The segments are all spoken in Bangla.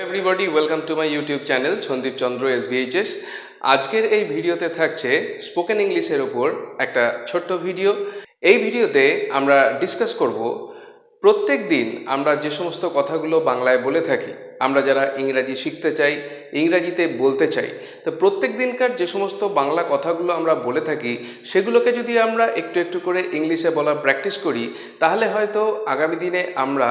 everybody, welcome to my YouTube channel Sandip Chandra SVHS. আজকের এই ভিডিওতে থাকছে স্পোকেন ইংলিশের উপর একটা ছোট্ট ভিডিও। এই ভিডিওতে আমরা ডিসকাস করব প্রত্যেক দিন আমরা যে সমস্ত কথাগুলো বাংলায় বলে থাকি, আমরা যারা ইংরাজি শিখতে চাই, ইংরাজিতে বলতে চাই, তো প্রত্যেক দিনকার যে সমস্ত বাংলা কথাগুলো আমরা বলে থাকি সেগুলোকে যদি আমরা একটু একটু করে ইংলিশে বলার প্র্যাকটিস করি, তাহলে হয়তো আগামী দিনে আমরা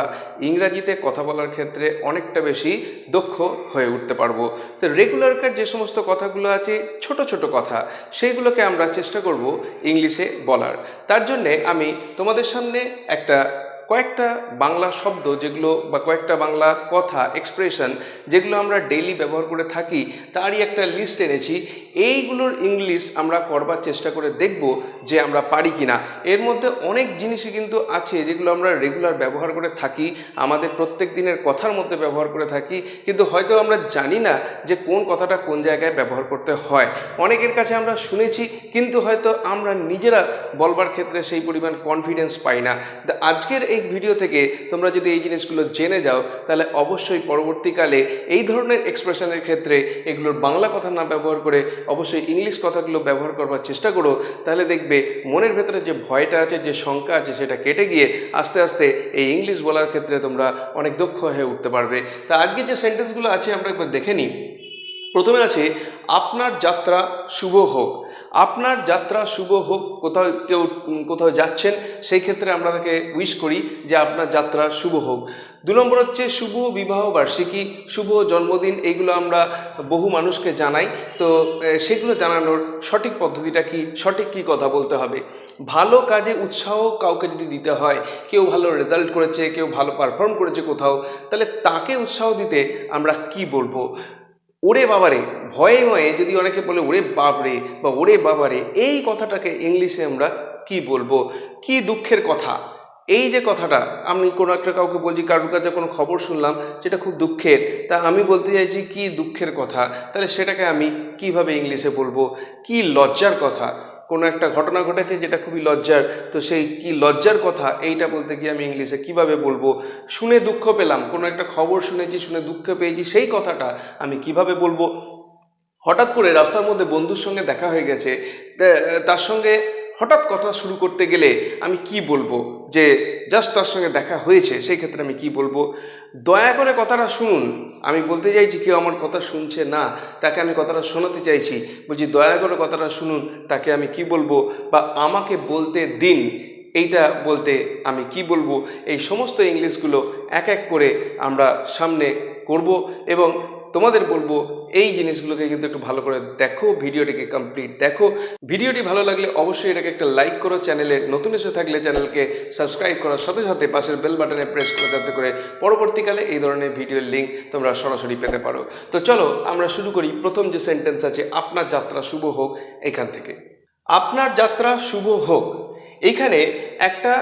ইংরাজিতে কথা বলার ক্ষেত্রে অনেকটা বেশি দক্ষ হয়ে উঠতে পারবো। তো রেগুলারকার যে সমস্ত কথাগুলো আছে, ছোট ছোট কথা, সেইগুলোকে আমরা চেষ্টা করব ইংলিশে বলার। তার জন্যে আমি তোমাদের সামনে কয়েকটা বাংলা শব্দ যেগুলো বা কয়েকটা বাংলা কথা এক্সপ্রেশন যেগুলো আমরা ডেইলি ব্যবহার করে থাকি, তারই একটা লিস্ট এনেছি। এইগুলোর ইংলিশ আমরা করবার চেষ্টা করে দেখব যে আমরা পারি কিনা। এর মধ্যে অনেক জিনিসই কিন্তু আছে যেগুলো আমরা রেগুলার ব্যবহার করে থাকি, আমাদের প্রত্যেক দিনের কথার মধ্যে ব্যবহার করে থাকি, কিন্তু হয়তো আমরা জানি না যে কোন কথাটা কোন জায়গায় ব্যবহার করতে হয়। অনেকের কাছে আমরা শুনেছি, কিন্তু হয়তো আমরা নিজেরা বলবার ক্ষেত্রে সেই পরিমাণ কনফিডেন্স পাই না। আজকের এই ভিডিও থেকে তোমরা যদি এই জিনিসগুলো জেনে যাও, তাহলে অবশ্যই পরবর্তীকালে এই ধরনের এক্সপ্রেশনের ক্ষেত্রে এগুলোর বাংলা কথা না ব্যবহার করে অবশ্যই ইংলিশ কথাগুলো ব্যবহার করবার চেষ্টা করো। তাহলে দেখবে মনের ভেতরে যে ভয়টা আছে, যে শঙ্কা আছে, সেটা কেটে গিয়ে আস্তে আস্তে এই ইংলিশ বলার ক্ষেত্রে তোমরা অনেক দক্ষ হয়ে উঠতে পারবে। তা আজকে যে সেন্টেন্সগুলো আছে আমরা একবার দেখে নিই। প্রথমে আছে আপনার যাত্রা শুভ হোক। আপনার যাত্রা শুভ হোক। কোথাও যাচ্ছেন, সেই ক্ষেত্রে আমরা তাকে উইশ করি যে আপনার যাত্রা শুভ হোক। 2 নম্বর হচ্ছে শুভ বিবাহ বার্ষিকী, শুভ জন্মদিন। এইগুলো আমরা বহু মানুষকে জানাই, তো সেগুলো জানানোর সঠিক পদ্ধতিটা কি, সঠিক কি কথা বলতে হবে। ভালো কাজে উৎসাহ কাউকে যদি দিতে হয়, কেউ ভালো রেজাল্ট করেছে, কেউ ভালো পারফর্ম করেছে কোথাও, তাহলে তাকে উৎসাহ দিতে আমরা কি বলবো? ওরে বাবারে, ভয়ে ভয়ে যদি অনেকে বলে ওরে বাপরে বা ওরে বাবারে, এই কথাটাকে ইংলিশে আমরা কি বলবো? কি দুঃখের কথা এই যে কথাটা। আমি কোনো একটা কাউকে বলছি, কারোর কাছে কোনো খবর শুনলাম যেটা খুব দুঃখের, তা আমি বলতে চাইছি কি দুঃখের কথা, তাহলে সেটাকে আমি কিভাবে ইংলিশে বলবো? কি লজ্জার কথা, কোনো একটা ঘটনা ঘটেছে যেটা খুবই লজ্জার, তো সেই কি লজ্জার কথা এইটা বলতে গিয়ে আমি ইংলিশে কিভাবে বলবো? শুনে দুঃখ পেলাম, কোনো একটা খবর শুনেছি, শুনে দুঃখ পেয়েছি, সেই কথাটা আমি কিভাবে বলবো? হঠাৎ করে রাস্তার মধ্যে বন্ধুর সঙ্গে দেখা হয়ে গেছে, তার সঙ্গে হঠাৎ কথা শুরু করতে গেলে আমি কি বলবো? যে জাস্ট তার সঙ্গে দেখা হয়েছে, সেই ক্ষেত্রে আমি কি বলবো? দয়া করে কথাটা শুনুন। আমি বলতে চাইছি কেউ আমার কথা শুনছে না, তাকে আমি কথাটা শোনাতে চাইছি, বলছি দয়া করে কথাটা শুনুন, তাকে আমি কি বলবো? বা আমাকে বলতে দিন, এইটা বলতে আমি কি বলবো? এই সমস্ত ইংলিশগুলো এক এক করে আমরা সামনে করব এবং তোমাদের বলবো এই জিনিসগুলোকে কিন্তু একটু ভালো করে দেখো, ভিডিওটিকে কমপ্লিট দেখো। ভিডিওটি ভালো লাগলে অবশ্যই এটাকে একটা লাইক করো, চ্যানেলে নতুন এসে থাকলে চ্যানেলকে সাবস্ক্রাইব করার সাথে সাথে পাশের বেল বাটনে প্রেস করো, যাতে করে পরবর্তীকালে এই ধরনের ভিডিওর লিঙ্ক তোমরা সরাসরি পেতে পারো। তো চলো আমরা শুরু করি। প্রথম যে সেন্টেন্স আছে আপনার যাত্রা শুভ হোক, এখান থেকে। আপনার যাত্রা শুভ হোক, এইখানে একটা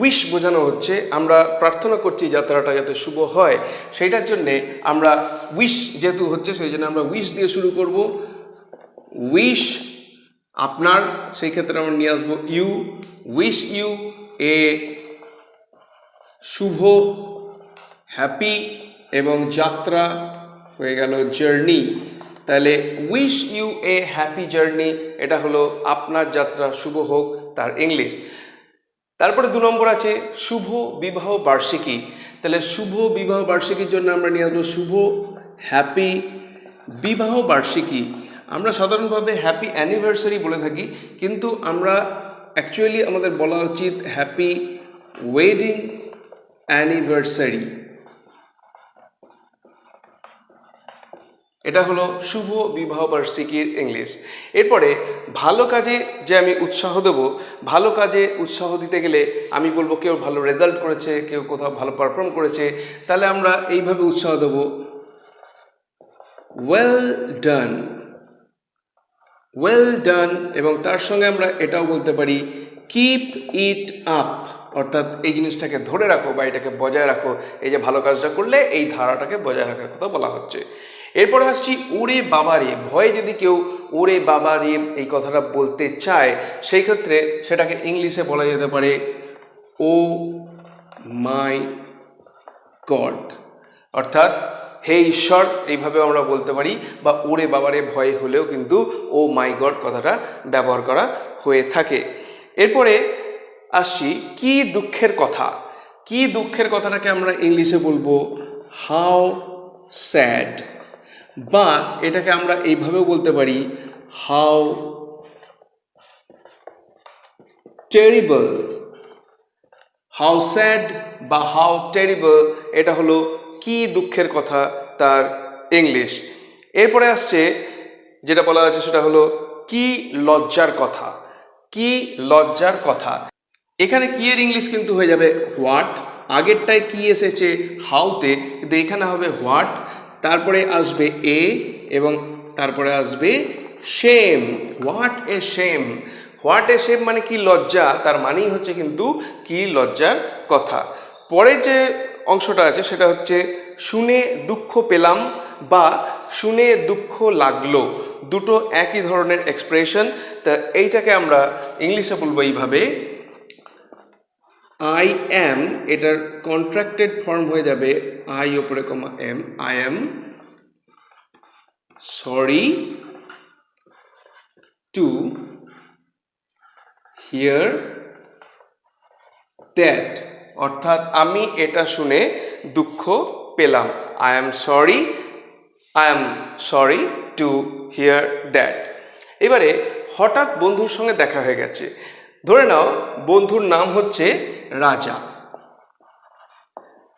উইশ বোঝানো হচ্ছে, আমরা প্রার্থনা করছি যাত্রাটা যাতে শুভ হয়, সেইটার জন্যে আমরা উইশ যেহেতু হচ্ছে, সেই জন্য আমরা উইশ দিয়ে শুরু করব। উইশ আপনার, সেই ক্ষেত্রে আমরা নিয়ে আসবো ইউ। উইশ ইউ এ শুভ, হ্যাপি, এবং যাত্রা হয়ে গেল জার্নি। তাহলে wish you a happy journey, এটা হলো আপনার যাত্রা শুভ হোক তার ইংলিশ। তারপরে 2 নম্বর আছে শুভ বিবাহ বার্ষিকী। তাহলে শুভ বিবাহ বার্ষিকীর জন্য আমরা নিয়ে আসবো শুভ হ্যাপি বিবাহ বার্ষিকী। আমরা সাধারণভাবে হ্যাপি অ্যানিভার্সারি বলে থাকি, কিন্তু আমরা অ্যাকচুয়ালি আমাদের বলা উচিত হ্যাপি ওয়েডিং অ্যানিভার্সারি। এটা হলো শুভ বিবাহ বার্ষিকীর ইংলিশ। এরপরে ভালো কাজে যে আমি উৎসাহ দেব, ভালো কাজে উৎসাহ দিতে গেলে আমি বলবো কেউ ভালো রেজাল্ট করেছে, কেউ কোথাও ভালো পারফর্ম করেছে, তাহলে আমরা এইভাবে উৎসাহ দেব, ওয়েল ডান, ওয়েল ডান। এবং তার সঙ্গে আমরা এটাও বলতে পারি কিপ ইট আপ, অর্থাৎ এই জিনিসটাকে ধরে রাখো বা এটাকে বজায় রাখো। এই যে ভালো কাজটা করলে এই ধারাটাকে বজায় রাখার কথা বলা হচ্ছে। এরপরে আসছি ওরে বাবারে। ভয়ে যদি কেউ ওরে বাবারে এই কথাটা বলতে চায়, সেই ক্ষেত্রে সেটাকে ইংলিশে বলা যেতে পারে ও মাই গড, অর্থাৎ হে ঈশ্বর এইভাবে আমরা বলতে পারি, বা ওরে বাবারে ভয় হলেও কিন্তু ও মাই গড কথাটা ব্যবহার করা হয়ে থাকে। এরপরে আসছি কি দুঃখের কথা। কি দুঃখের কথাটাকে আমরা ইংলিশে বলবো হাউ স্যাড, বা এটাকে আমরা এইভাবেও বলতে পারি হাউ টেরিবল। হাউ স্যাড বা হাউ টেরিবল এটা হলো কি দুঃখের কথা তার ইংলিশ। এরপরে আসছে যেটা বলা আছে সেটা হলো কি লজ্জার কথা। কি লজ্জার কথা, এখানে কি এর ইংলিশ কিন্তু হয়ে যাবে হোয়াট। আগেরটায় কি এসেছে হাউতে, কিন্তু এখানে হবে হোয়াট, তারপরে আসবে এ এবং তারপরে আসবে shame. What a shame. What a shame মানে কি লজ্জা, তার মানেই হচ্ছে কিন্তু কি লজ্জার কথা। পরের যে অংশটা আছে সেটা হচ্ছে শুনে দুঃখ পেলাম বা শুনে দুঃখ লাগলো, দুটো একই ধরনের এক্সপ্রেশন। তা এইটাকে আমরা ইংলিশে বলবো এইভাবে আই অ্যাম, এটার কন্ট্রাক্টেড ফর্ম হয়ে যাবে আই ওপরে comma M, I am sorry to hear that, অর্থাৎ আমি এটা শুনে দুঃখ পেলাম। I am sorry to hear that. এবারে হঠাৎ বন্ধুর সঙ্গে দেখা হয়ে গেছে, ধরে নাও বন্ধুর নাম হচ্ছে রাজা।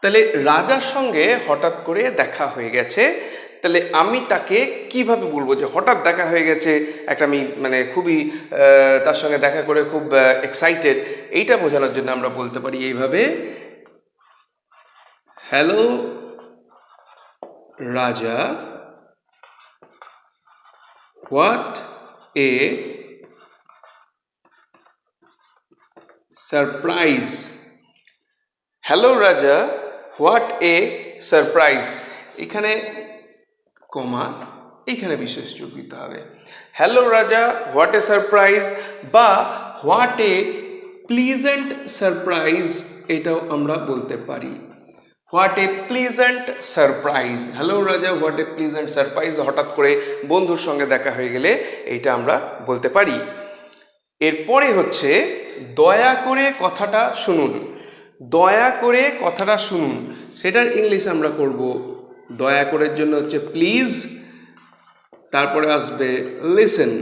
তাহলে রাজার সঙ্গে হঠাৎ করে দেখা হয়ে গেছে, তাহলে আমি তাকে কিভাবে বলবো যে হঠাৎ দেখা হয়ে গেছে, একটা আমি মানে খুবই তার সঙ্গে দেখা করে খুব এক্সাইটেড, এইটা বোঝানোর জন্য আমরা বলতে পারি এইভাবে হ্যালো রাজা, হোয়াট এ সারপ্রাইজ। হ্যালো রাজা, হোয়াট এ সারপ্রাইজ। এখানে কমা, এইখানে বিশেষ যোগ দিতে হবে। হ্যালো রাজা, হোয়াট এ সারপ্রাইজ, বা হোয়াট এ প্লিজেন্ট সারপ্রাইজ, এটাও আমরা বলতে পারি। What a pleasant surprise. Hello রাজা, হোয়াট এ প্লিজেন্ট সারপ্রাইজ, হঠাৎ করে বন্ধুর সঙ্গে দেখা হয়ে গেলে এইটা আমরা বলতে পারি। এরপরে হচ্ছে দয়া করে কথাটা শুনুন। দয়া করে কথাটা শুনুন, সেটার ইংলিশ আমরা করব দয়া করের জন্য হচ্ছে প্লিজ, তারপরে আসবে লিসেন।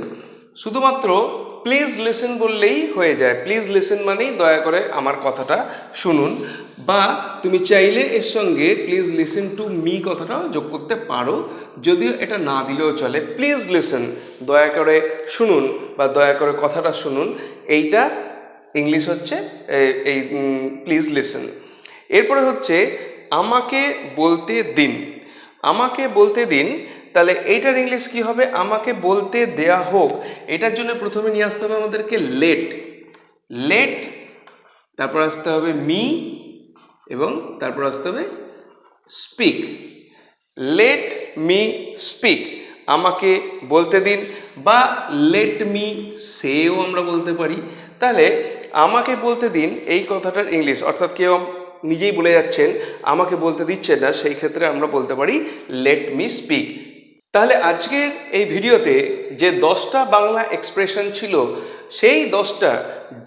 শুধুমাত্র প্লিজ লিসেন বললেই হয়ে যায়। প্লিজ লিসেন মানেই দয়া করে আমার কথাটা শুনুন, বা তুমি চাইলে এর সঙ্গে প্লিজ লিসেন টু মি কথাটাও যোগ করতে পারো, যদিও এটা না দিলেও চলে। প্লিজ লিসেন, দয়া করে শুনুন বা দয়া করে কথাটা শুনুন, এইটা ইংলিশ হচ্ছে এই প্লিজ লিসেন। এরপরে হচ্ছে আমাকে বলতে দিন। আমাকে বলতে দিন, তাহলে এইটার ইংলিশ কি হবে আমাকে বলতে দেয়া হোক। এটার জন্য প্রথমে নিয়ে আসতে হবে আমাদেরকে লেট, তারপর আসতে হবে মি এবং তারপর আসতে হবে স্পিক। লেট মি স্পিক, আমাকে বলতে দিন, বা লেট মি সেও আমরা বলতে পারি। তাহলে আমাকে বলতে দিন এই কথাটার ইংলিশ, অর্থাৎ কেউ নিজেই বলে যাচ্ছেন আমাকে বলতে দিচ্ছেন না, সেই ক্ষেত্রে আমরা বলতে পারি লেট মি স্পিক। তাহলে আজকের এই ভিডিওতে যে 10টা বাংলা এক্সপ্রেশন ছিল, সেই 10টা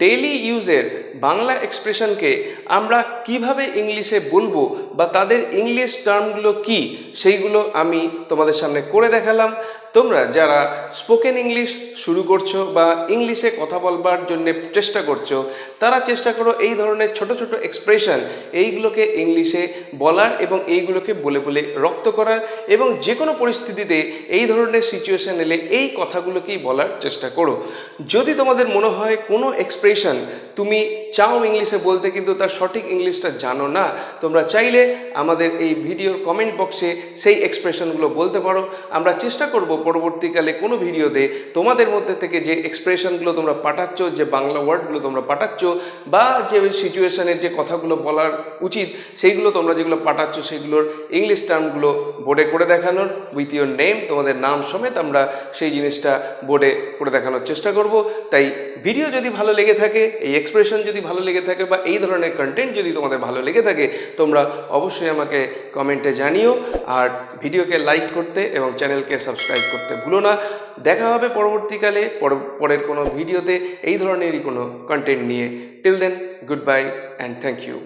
ডেইলি ইউজের বাংলা এক্সপ্রেশনকে আমরা কিভাবে ইংলিশে বলবো বা তাদের ইংলিশ টার্মগুলো কি, সেইগুলো আমি তোমাদের সামনে করে দেখালাম। তোমরা যারা স্পোকেন ইংলিশ শুরু করছো বা ইংলিশে কথা বলবার জন্য চেষ্টা করছো, তারা চেষ্টা করো এই ধরনের ছোট ছোট এক্সপ্রেশন এইগুলোকে ইংলিশে বলার এবং এইগুলোকে বলে বলে রপ্ত করার, এবং যে কোনো পরিস্থিতিতে এই ধরনের সিচুয়েশন এলে এই কথাগুলোকেই বলার চেষ্টা করো। যদি তোমাদের মনে হয় কোনো এক্সপ্রেশন তুমি চাও ইংলিশে বলতে কিন্তু তার সঠিক ইংলিশটা জানো না, তোমরা চাইলে আমাদের এই ভিডিওর কমেন্ট বক্সে সেই এক্সপ্রেশনগুলো বলতে পারো। আমরা চেষ্টা করব পরবর্তীকালে কোনো ভিডিওতে তোমাদের মধ্যে থেকে যে এক্সপ্রেশনগুলো তোমরা পাঠাচ্ছ, যে বাংলা ওয়ার্ডগুলো তোমরা পাঠাচ্ছ, বা যে সিচুয়েশনের যে কথাগুলো বলার উচিত সেইগুলো তোমরা যেগুলো পাঠাচ্ছ সেগুলোর ইংলিশ টার্মগুলো বোর্ডে করে দেখানোর, উইথ ইউর নেম, তোমাদের নাম সমেত আমরা সেই জিনিসটা বোর্ডে করে দেখানোর চেষ্টা করব। তাই ভিডিও যদি ভালো লেগে থাকে, এই এক্সপ্রেশন যদি ভালো লেগে থাকে বা এই ধরনের কন্টেন্ট যদি তোমাদের ভালো লেগে থাকে তোমরা অবশ্যই আমাকে কমেন্টে জানিও, আর ভিডিওকে লাইক করতে এবং চ্যানেলকে সাবস্ক্রাইব করতে ভুলো না। দেখা হবে পরবর্তীকালে পরের কোনো ভিডিওতে এই ধরনেরই কোনো কন্টেন্ট নিয়ে। Till then, goodbye and thank you.